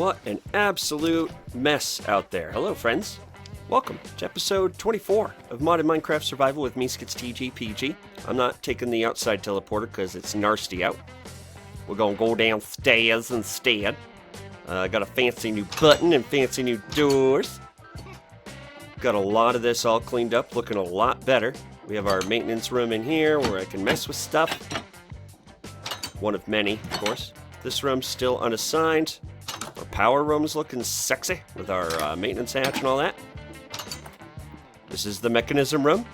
What an absolute mess out there. Hello, friends. Welcome to episode 24 of Modded Minecraft Survival with me, SkitzTGPG. I'm not taking the outside teleporter because it's nasty out. We're going to go downstairs instead. Got a fancy new button and fancy new doors. Got a lot of this all cleaned up, looking a lot better. We have our maintenance room in here where I can mess with stuff. One of many, of course. This room's still unassigned. Our power room's looking sexy with our maintenance hatch and all that. This is the mechanism room.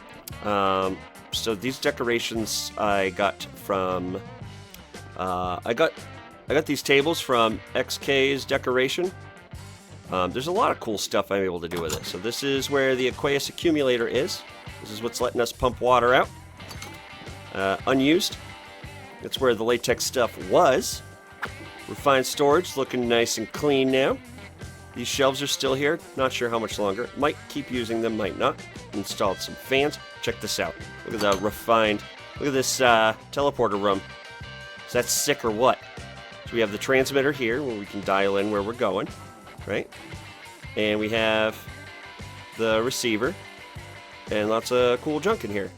So these decorations I got from... I got these tables from XK's decoration. There's a lot of cool stuff I'm able to do with it. So this is where the Aqueous accumulator is. This is what's letting us pump water out. Unused. That's where the latex stuff was. Refined storage, looking nice and clean now. These shelves are still here. Not sure how much longer. Might keep using them, might not. Installed some fans. Check this out. Look at the refined... Look at this teleporter room. Is that sick or what? So we have the transmitter here where we can dial in where we're going. Right? And we have the receiver. And lots of cool junk in here.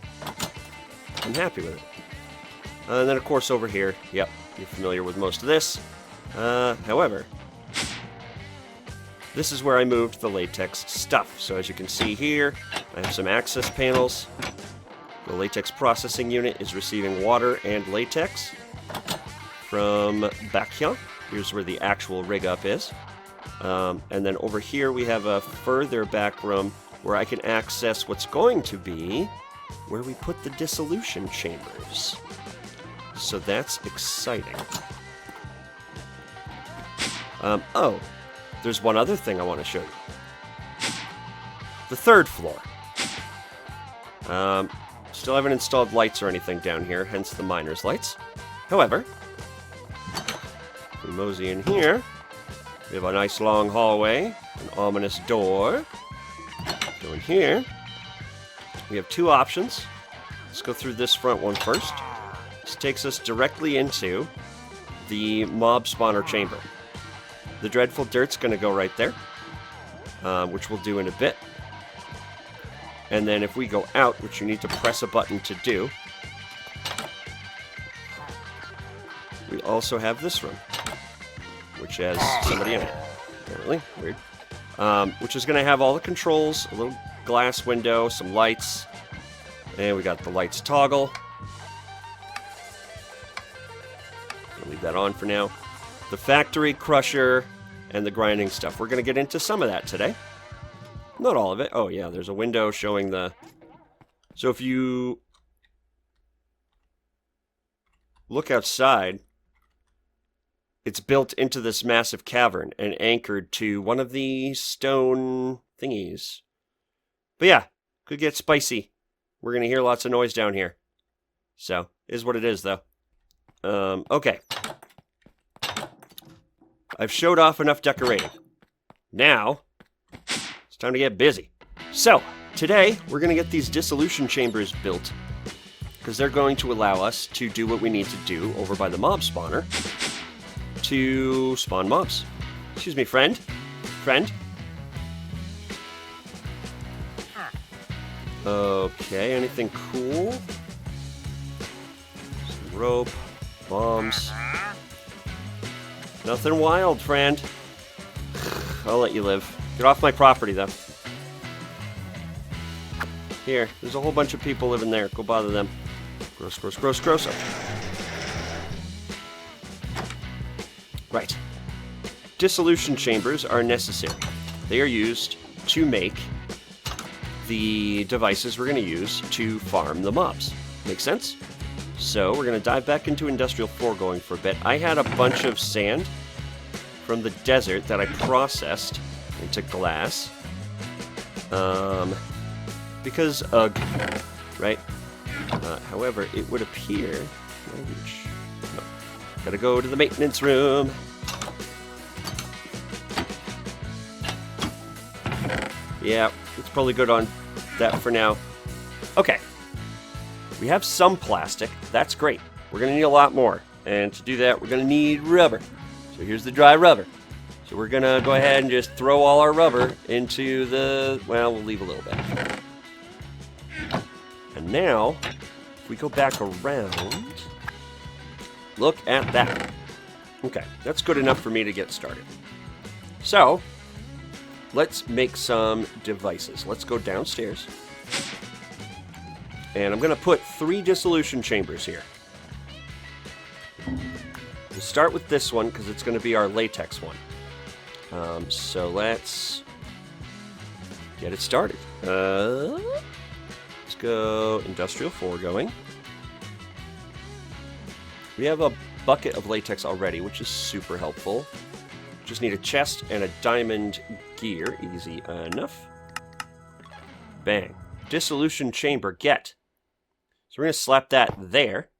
I'm happy with it. And then, of course, over here. Yep, you're familiar with most of this. However, this is where I moved the latex stuff. So as you can see here, I have some access panels. The latex processing unit is receiving water and latex from back here. Here's where the actual rig up is. And then over here we have a further back room where I can access what's going to be where we put the dissolution chambers. So that's exciting. Oh, there's one other thing I want to show you. The third floor. Still haven't installed lights or anything down here, hence the miner's lights. However, we mosey in here. We have a nice long hallway, an ominous door. Go in here. We have two options. Let's go through this front one first. This takes us directly into the mob spawner chamber. The dreadful dirt's going to go right there, which we'll do in a bit. And then if we go out, which you need to press a button to do, we also have this room, which has somebody in it, apparently. Weird. Which is going to have all the controls, a little glass window, some lights, and we got the lights toggle. I'll leave that on for now. The factory crusher and the grinding stuff. We're going to get into some of that today. Not all of it. Oh, yeah, there's a window showing the... So if you look outside, it's built into this massive cavern and anchored to one of the stone thingies. But yeah, could get spicy. We're going to hear lots of noise down here. So, is what it is, though. Okay. I've showed off enough decorating. Now, it's time to get busy. So, today, we're going to get these dissolution chambers built, because they're going to allow us to do what we need to do over by the mob spawner to spawn mobs. Excuse me, friend. Friend. Okay, anything cool? Some rope, bombs. Nothing wild, friend. I'll let you live. Get off my property, though. Here, there's a whole bunch of people living there. Go bother them. Gross, gross, gross, gross. Right. Dissolution chambers are necessary. They are used to make the devices we're going to use to farm the mobs. Make sense? So we're going to dive back into Industrial 4 going for a bit. I had a bunch of sand from the desert that I processed into glass. Because ugh, right? However, it would appear... No. Gotta go to the maintenance room. Yeah, it's probably good on that for now. Okay. We have some plastic. That's great. We're going to need a lot more. And to do that, we're going to need rubber. So here's the dry rubber. So we're going to go ahead and just throw all our rubber into the... Well, we'll leave a little bit. And now, if we go back around... Look at that. Okay, that's good enough for me to get started. So, let's make some devices. Let's go downstairs. And I'm going to put 3 dissolution chambers here. We'll start with this one because it's going to be our latex one. So let's get it started. Let's go industrial foregoing. We have a bucket of latex already, which is super helpful. Just need a chest and a diamond gear. Easy enough. Bang. Dissolution chamber, get. So we're going to slap that there.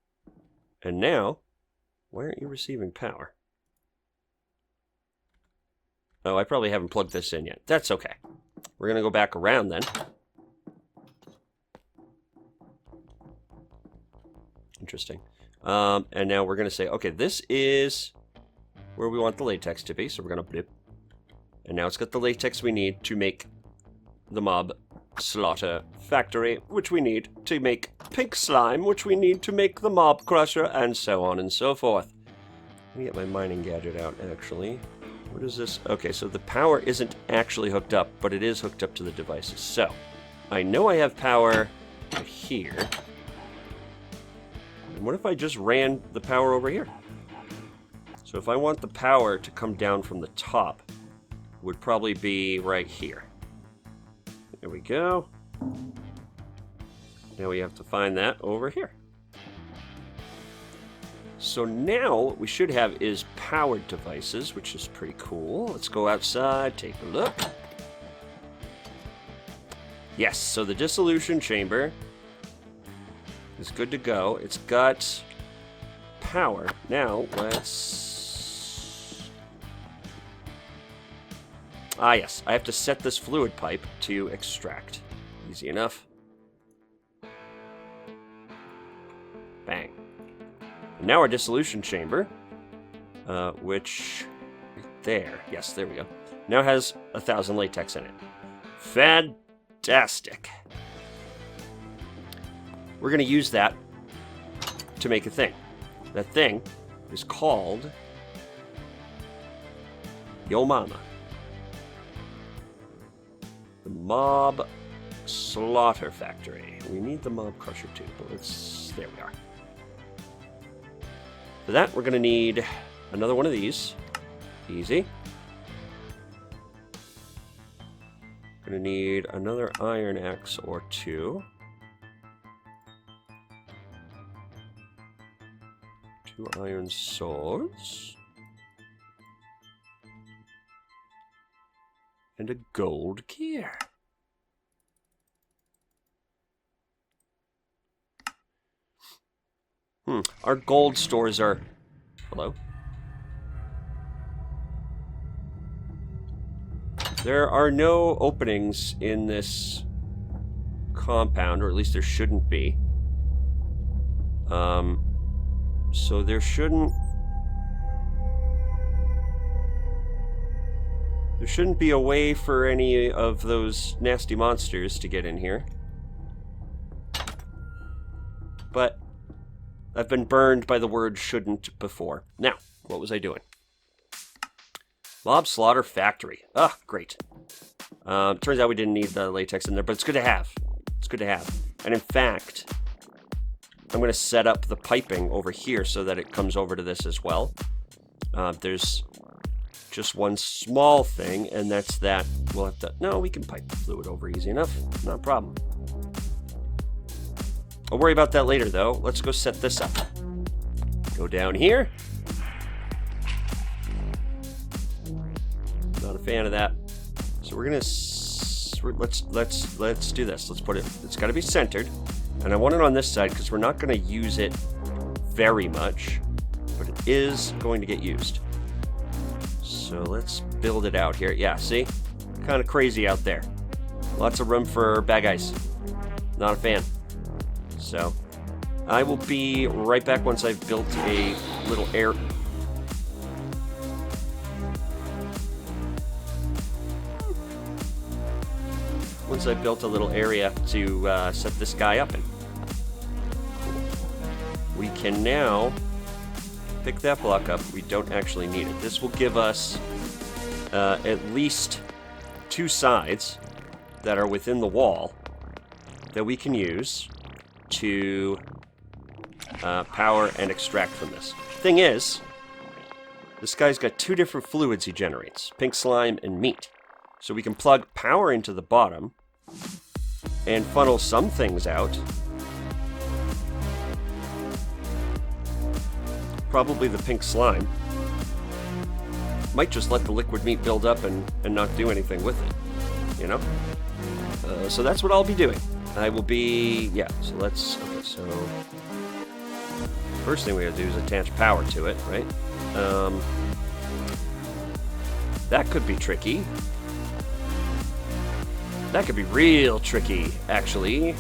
And now, why aren't you receiving power? Oh, I probably haven't plugged this in yet. That's okay. We're going to go back around then. Interesting. And now we're going to say, okay, this is where we want the latex to be. So we're going to blip. And now it's got the latex we need to make the mob slaughter factory, which we need to make pink slime, which we need to make the mob crusher, and so on and so forth. Let me get my mining gadget out, actually. What is this? Okay, so the power isn't actually hooked up, but it is hooked up to the devices. So, I know I have power here. And what if I just ran the power over here? So if I want the power to come down from the top, it would probably be right here. There we go. Now we have to find that over here. So now what we should have is powered devices, which is pretty cool. Let's go outside, take a look. Yes, so the dissolution chamber is good to go. It's got power. Now let's... Ah yes, I have to set this fluid pipe to extract. Easy enough. Bang. And now our dissolution chamber, which, right there, yes, there we go, now has 1,000 latex in it. Fantastic. We're going to use that to make a thing. That thing is called Yo Mama. The Mob Slaughter Factory. We need the Mob Crusher too, but let's... There we are. For that, we're going to need another one of these. Easy. Going to need another iron axe or 2. 2 iron swords. And a gold gear. Our gold stores are... Hello? There are no openings in this compound, or at least there shouldn't be. So there shouldn't... There shouldn't be a way for any of those nasty monsters to get in here. But I've been burned by the word shouldn't before. Now, what was I doing? Mob Slaughter Factory. Ah, great. Turns out we didn't need the latex in there, but it's good to have. It's good to have. And in fact, I'm going to set up the piping over here so that it comes over to this as well. There's just one small thing, and that's that we'll have to... No, we can pipe the fluid over easy enough. Not a problem. I'll worry about that later, though. Let's go set this up. Go down here. Not a fan of that. So we're gonna... Let's do this. Let's put it... It's got to be centered. And I want it on this side because we're not going to use it very much. But it is going to get used. So let's build it out here. Yeah, see? Kind of crazy out there. Lots of room for bad guys. Not a fan. So, I will be right back once I've built a little air... once I've built a little area to set this guy up in. We can now pick that block up. We don't actually need it. This will give us at least 2 sides that are within the wall that we can use to power and extract from this. Thing is, this guy's got 2 different fluids he generates, pink slime and meat. So we can plug power into the bottom and funnel some things out. Probably the pink slime. Might just let the liquid meat build up and not do anything with it, you know? So that's what I'll be doing. I will be, yeah, so let's, okay, so first thing we gotta do is attach power to it, right? That could be tricky. That could be real tricky, actually.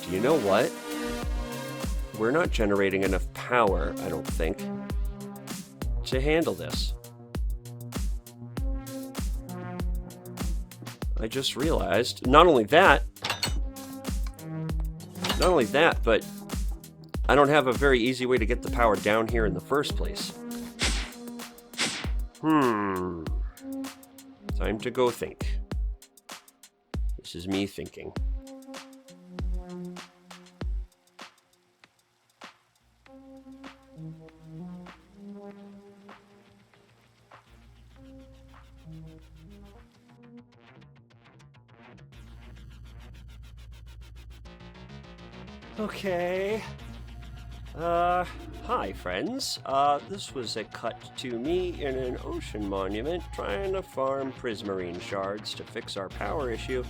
Do you know what? We're not generating enough power, I don't think, to handle this. I just realized, not only that, but I don't have a very easy way to get the power down here in the first place. Time to go think. This is me thinking. Okay. Hi, friends. This was a cut to me in an ocean monument trying to farm prismarine shards to fix our power issue.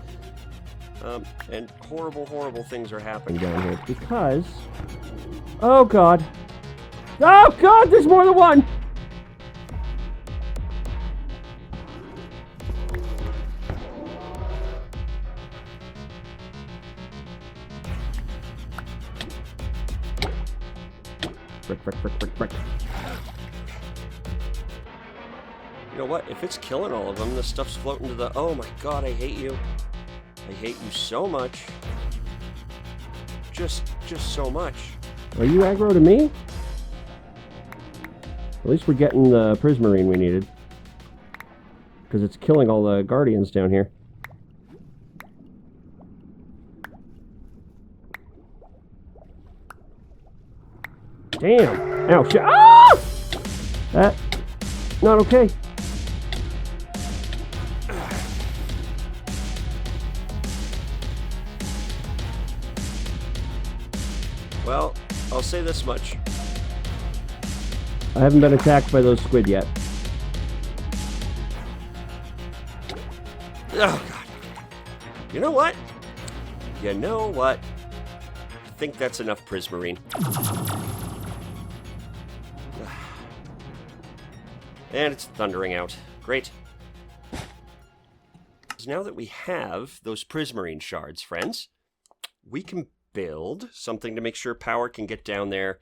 And horrible, horrible things are happening down here because... Oh, God. Oh, God, there's more than one! Frick. You know what? If it's killing all of them, this stuff's floating to the... Oh my God, I hate you. I hate you so much. Just so much. Are you aggro to me? At least we're getting the prismarine we needed. Because it's killing all the guardians down here. Damn! Ow, shit! Ah! That... not okay. Well, I'll say this much. I haven't been attacked by those squid yet. Oh, God. You know what? I think that's enough prismarine. And it's thundering out. Great. Now that we have those prismarine shards, friends, we can build something to make sure power can get down there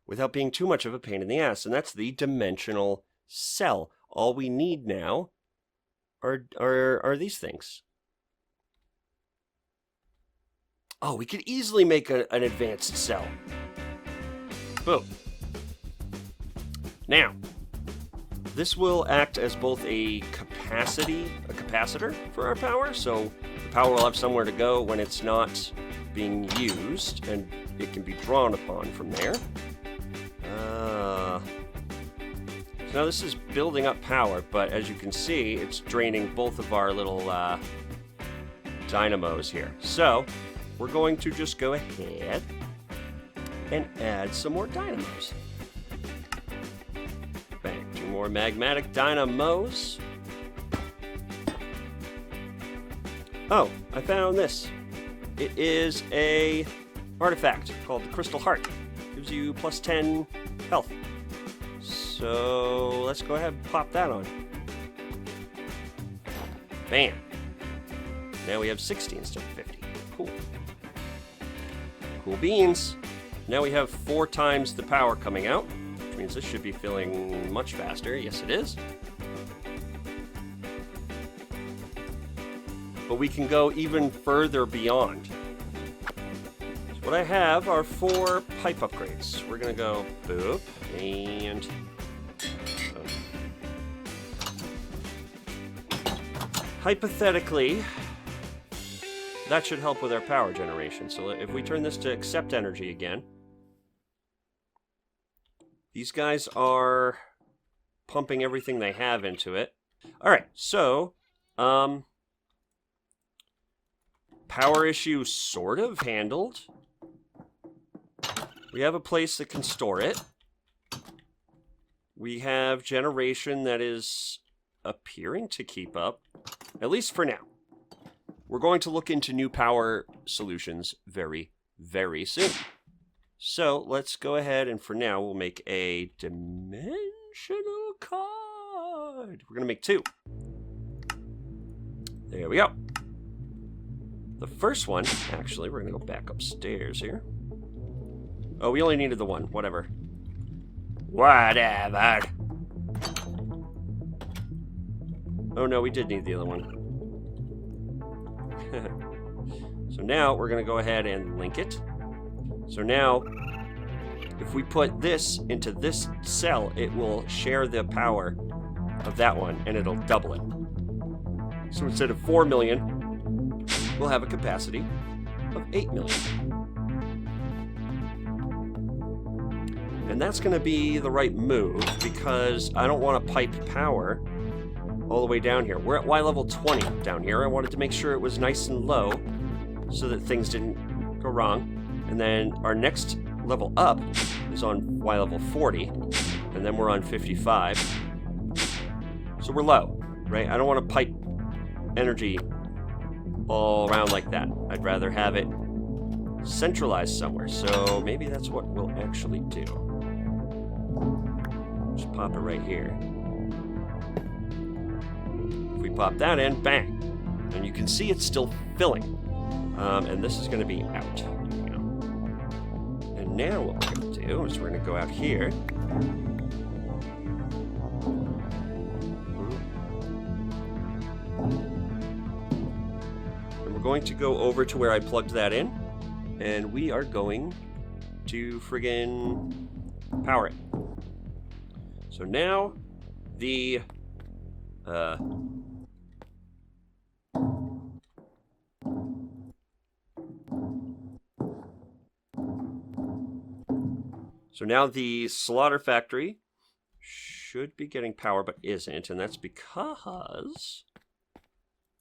without being too much of a pain in the ass, and that's the dimensional cell. All we need now are these things. Oh, we could easily make an advanced cell. Boom. Now, this will act as both a capacitor for our power, so the power will have somewhere to go when it's not being used, and it can be drawn upon from there. So now this is building up power, but as you can see, it's draining both of our little dynamos here. So we're going to just go ahead and add some more dynamos. Bang, 2 more magmatic dynamos. Oh, I found this. It is a artifact called the Crystal Heart. Gives you plus 10 health. So let's go ahead and pop that on. Bam. Now we have 60 instead of 50. Cool. Cool beans. Now we have 4 times the power coming out. which means this should be filling much faster. Yes, it is. But we can go even further beyond. So what I have are 4 pipe upgrades. We're going to go boop and... hypothetically, that should help with our power generation. So if we turn this to accept energy again, these guys are pumping everything they have into it. All right, so power issue sort of handled. We have a place that can store it. We have generation that is appearing to keep up, at least for now. We're going to look into new power solutions very, very soon. So let's go ahead and for now we'll make a dimensional card. We're going to make 2. There we go. The first one, actually, we're going to go back upstairs here. Oh, we only needed the one. Whatever. Whatever. Oh no, we did need the other one. So now we're going to go ahead and link it. So now, if we put this into this cell, it will share the power of that one, and it'll double it. So instead of 4 million, we'll have a capacity of 8 million. And that's going to be the right move, because I don't want to pipe power all the way down here. We're at Y level 20 down here. I wanted to make sure it was nice and low so that things didn't go wrong. And then our next level up is on Y level 40, and then we're on 55. So we're low, right? I don't want to pipe energy all around like that. I'd rather have it centralized somewhere. So maybe that's what we'll actually do. Just pop it right here. If we pop that in, bang. And you can see it's still filling. And this is going to be out. And now what we're going to do is we're going to go out here. And we're going to go over to where I plugged that in. And we are going to friggin' power it. So now the slaughter factory should be getting power but isn't, and that's because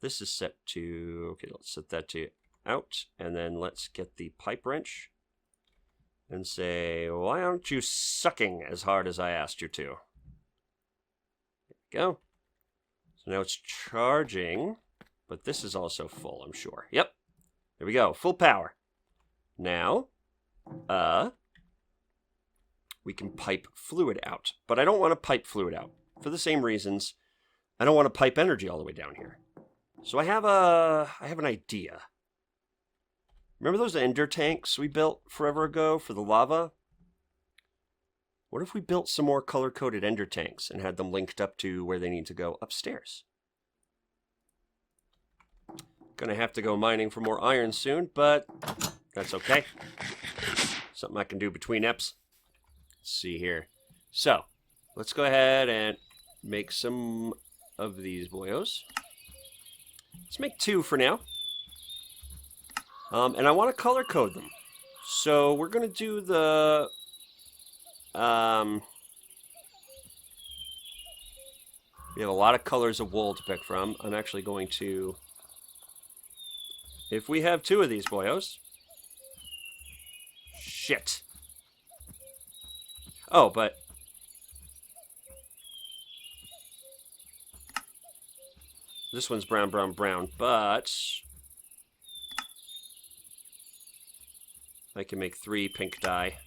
this is set to, okay, let's set that to out, and then let's get the pipe wrench and say, why aren't you sucking as hard as I asked you to? There we go. So now it's charging, but this is also full, I'm sure. Yep. There we go. Full power. Now, we can pipe fluid out. But I don't want to pipe fluid out. For the same reasons, I don't want to pipe energy all the way down here. So I have an idea. Remember those ender tanks we built forever ago for the lava? What if we built some more color-coded ender tanks and had them linked up to where they need to go upstairs? Gonna have to go mining for more iron soon, but that's okay. Something I can do between eps. Let's see here. So, let's go ahead and make some of these boyos. Let's make 2 for now. And I want to color code them. So we're going to do the... we have a lot of colors of wool to pick from. I'm actually going to... if we have 2 of these boyos... shit. Oh, but... this one's brown, brown, brown, but... I can make 3 pink dye.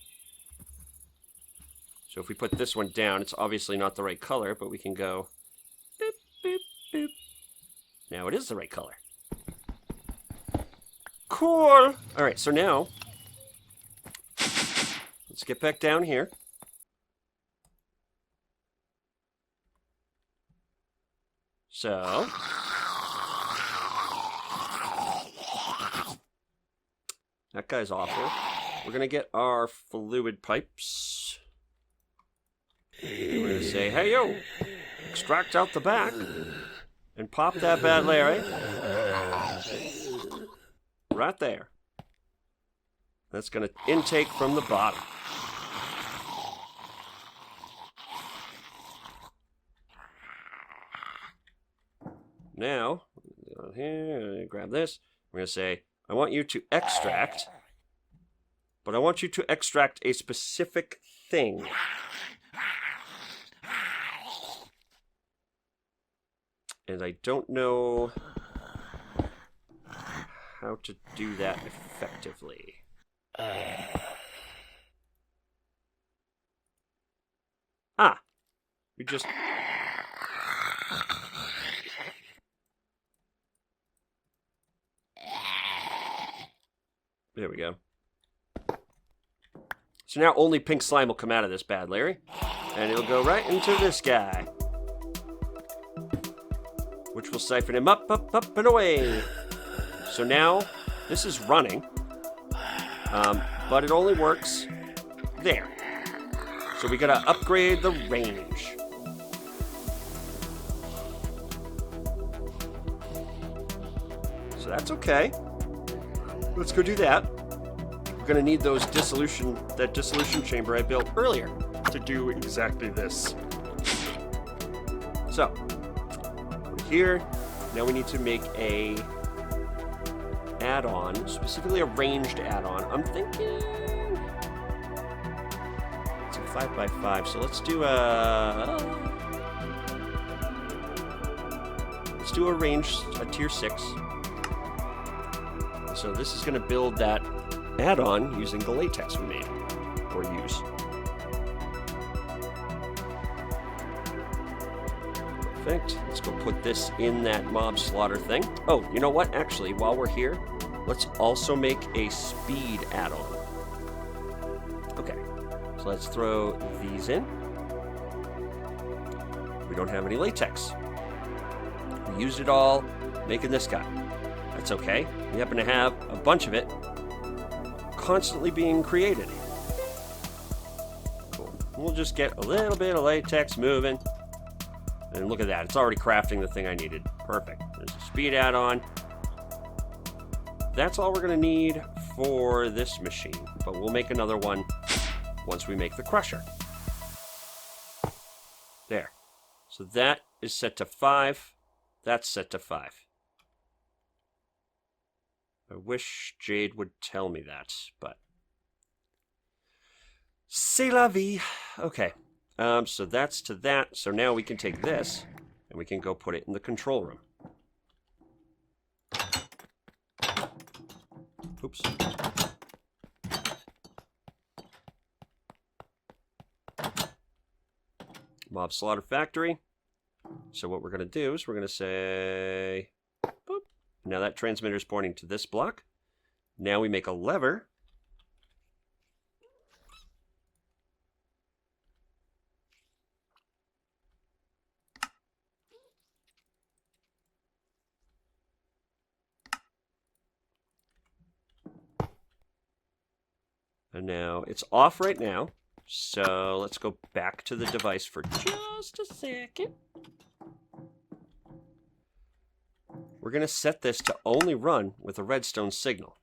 So if we put this one down, it's obviously not the right color, but we can go... boop, boop, boop. Now it is the right color. Cool! Alright, so now... let's get back down here. So that guy's awful. We're going to get our fluid pipes. We're going to say, hey, yo, extract out the back and pop that bad Larry right there. That's going to intake from the bottom. Now, here, grab this. We're going to say, I want you to extract, but I want you to extract a specific thing. And I don't know how to do that effectively. We just... There we go. So now only pink slime will come out of this bad Larry. And it'll go right into this guy. Which will siphon him up, and away. So now, this is running. But it only works there. So we gotta upgrade the range. So that's okay. Let's go do that. We're gonna need that dissolution chamber I built earlier to do exactly this. So, here, now we need to make a add-on, specifically a ranged add-on. I'm thinking it's a 5x5, so let's do a tier 6. So this is going to build that add-on using the latex we made, or use. Perfect. Let's go put this in that mob slaughter thing. Oh, you know what? Actually, while we're here, let's also make a speed add-on. Okay, so let's throw these in. We don't have any latex. We used it all making this guy. That's okay. We happen to have a bunch of it constantly being created. Cool. We'll just get a little bit of latex moving. And look at that. It's already crafting the thing I needed. Perfect. There's a speed add-on. That's all we're going to need for this machine. But we'll make another one once we make the crusher. There. So that is set to 5. That's set to 5. I wish Jade would tell me that, but... C'est la vie. Okay. So that's to that. So now we can take this, and we can go put it in the control room. Oops. Mob Slaughter Factory. So what we're going to do is we're going to say... Boop. Now that transmitter is pointing to this block. Now we make a lever. And now it's off right now. So let's go back to the device for just a second. We're going to set this to only run with a redstone signal.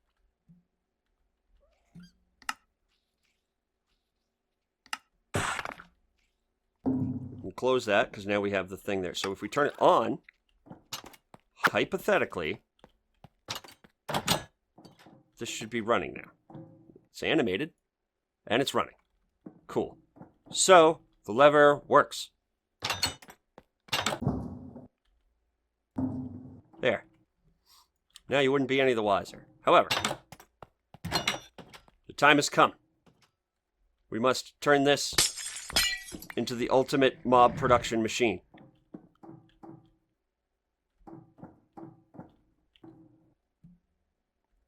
We can close that because now we have the thing there. So if we turn it on, hypothetically, this should be running now. It's animated, and it's running. Cool. So, the lever works. There. Now you wouldn't be any the wiser. However, the time has come. We must turn this into the ultimate mob production machine.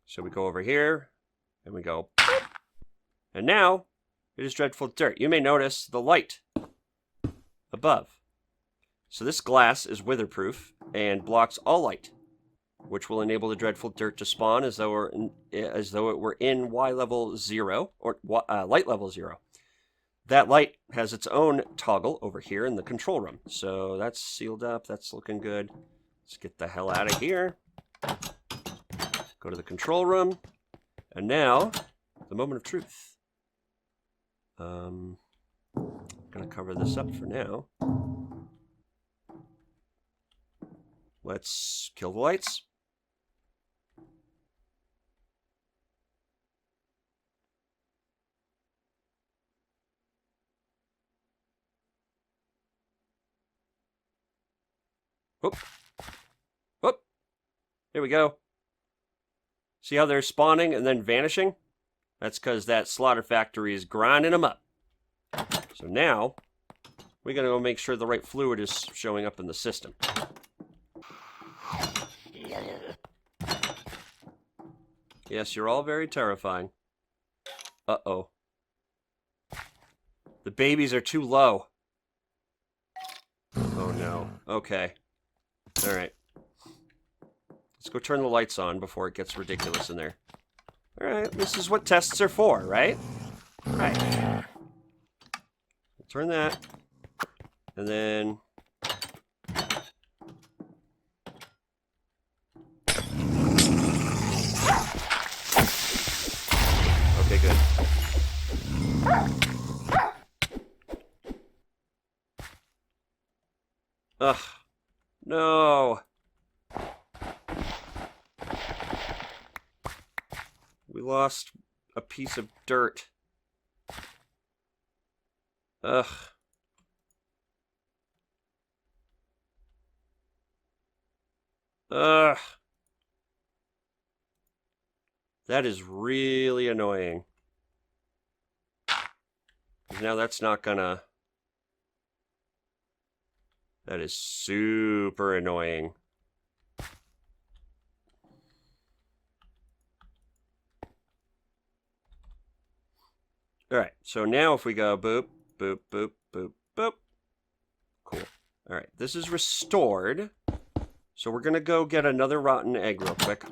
So we go over here, and we go... And now, it is dreadful dirt. You may notice the light above. So this glass is witherproof, and blocks all light, which will enable the dreadful dirt to spawn as though it were in Y level 0, or light level 0. That light has its own toggle over here in the control room. So that's sealed up. That's looking good. Let's get the hell out of here. Go to the control room. And now, the moment of truth. I'm going to cover this up for now. Let's kill the lights. Whoop. Whoop. Here we go. See how they're spawning and then vanishing? That's because that slaughter factory is grinding them up. So now, we got to go make sure the right fluid is showing up in the system. Yes, you're all very terrifying. Uh-oh. The babies are too low. Oh no. Okay. Alright. Let's go turn the lights on before it gets ridiculous in there. Alright, this is what tests are for, right? Right. Turn that. And then... Okay, good. Ugh. No. We lost a piece of dirt. Ugh. Ugh. That is really annoying. Now that's not gonna... That is super annoying. Alright, so now if we go boop, boop, boop, boop, boop. Cool. Alright, this is restored. So we're gonna go get another rotten egg real quick.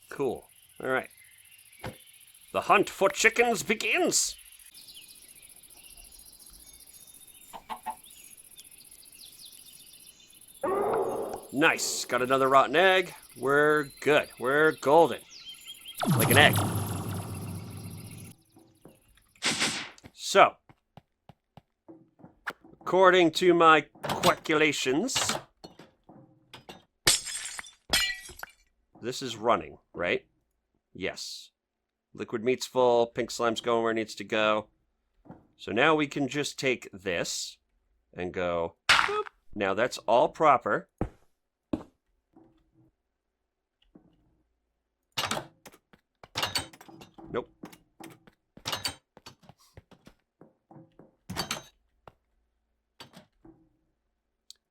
Cool. Alright. The hunt for chickens begins! Nice. Got another rotten egg. We're good. We're golden. Like an egg. So, according to my calculations, this is running, right? Yes. Liquid meat's full, pink slime's going where it needs to go. So now we can just take this and go, boop. Now that's all proper. Nope.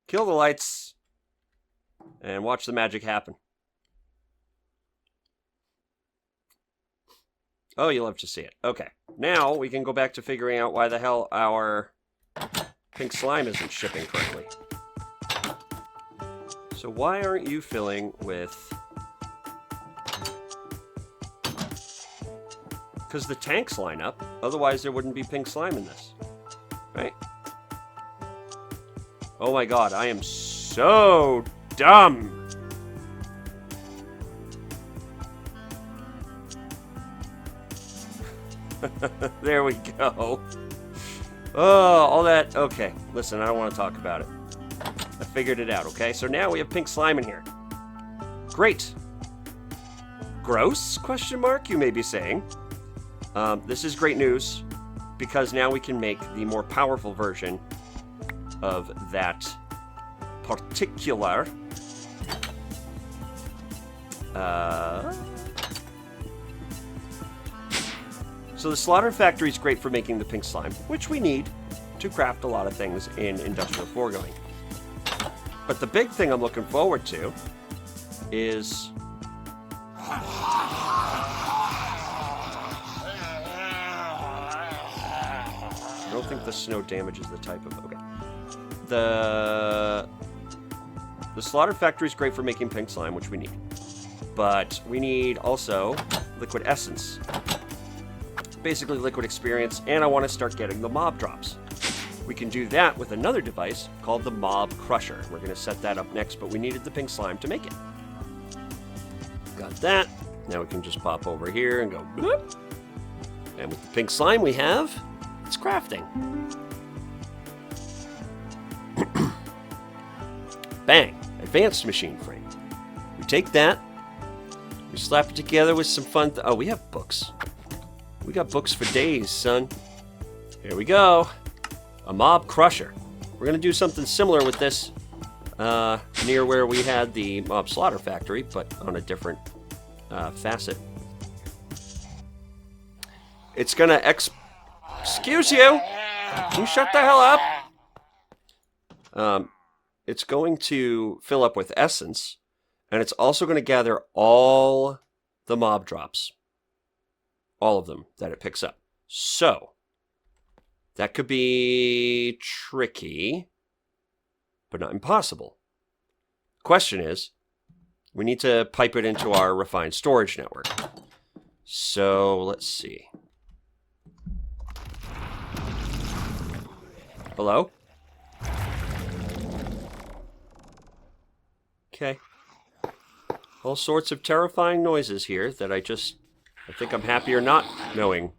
Kill the lights and watch the magic happen. Oh, you love to see it. Okay. Now we can go back to figuring out why the hell our pink slime isn't shipping correctly. So why aren't you filling with... Because the tanks line up. Otherwise there wouldn't be pink slime in this. Right? Oh my god, I am so dumb! There we go. Oh, all that... Okay, listen, I don't want to talk about it. I figured it out, okay? So now we have pink slime in here. Great. Gross? Question mark, you may be saying. This is great news, because now we can make the more powerful version of that particular... So the slaughter factory is great for making the pink slime, which we need to craft a lot of things in industrial foregoing. But the big thing I'm looking forward to is... don't think the snow damages the type of... Okay. The slaughter factory is great for making pink slime, which we need. But we need also liquid essence. Basically liquid experience, and I want to start getting the mob drops. We can do that with another device called the Mob Crusher. We're going to set that up next, but we needed the pink slime to make it. Got that. Now we can just pop over here and go bloop. And with the pink slime we have, it's crafting. Bang! Advanced machine frame. We take that, we slap it together with some fun... oh, we have books. We got books for days, son. Here we go. A Mob Crusher. We're going to do something similar with this near where we had the Mob Slaughter Factory, but on a different facet. It's going to excuse you! Can you shut the hell up? It's going to fill up with essence, and it's also going to gather all the mob drops. All of them that it picks up. So, that could be tricky, but not impossible. Question is, we need to pipe it into our refined storage network. So, let's see. Hello? Okay. All sorts of terrifying noises here that I think I'm happier not knowing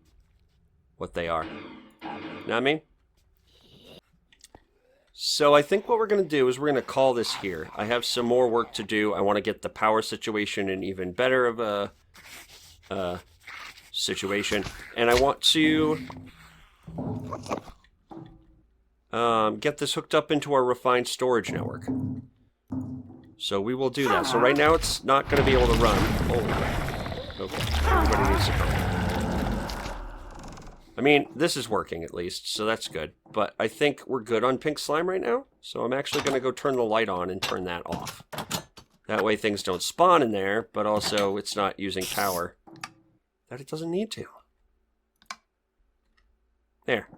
what they are. Know what I mean? So I think what we're going to do is we're going to call this here. I have some more work to do. I want to get the power situation in even better of a situation. And I want to get this hooked up into our refined storage network. So we will do that. So right now it's not going to be able to run. Holy crap. Okay, everybody needs to go. I mean, this is working at least, so that's good. But I think we're good on pink slime right now. So I'm actually going to go turn the light on and turn that off. That way things don't spawn in there, but also it's not using power that it doesn't need to. There.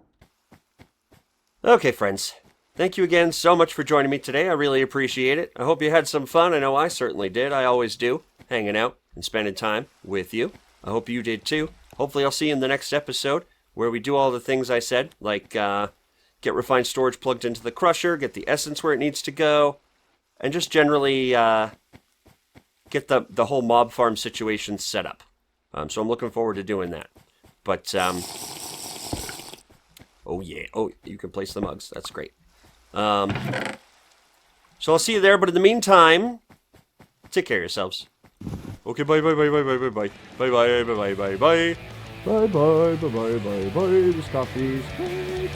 Okay, friends. Thank you again so much for joining me today. I really appreciate it. I hope you had some fun. I know I certainly did. I always do. Hanging out and spending time with you. I hope you did too. Hopefully I'll see you in the next episode where we do all the things I said, like get refined storage plugged into the crusher, get the essence where it needs to go, and just generally get the whole mob farm situation set up. So I'm looking forward to doing that. But, oh yeah. Oh, you can place the mugs. That's great. So I'll see you there, but in the meantime, take care of yourselves. Okay, bye bye bye bye bye bye bye bye bye bye bye bye bye bye bye bye bye bye bye. This coffee's great.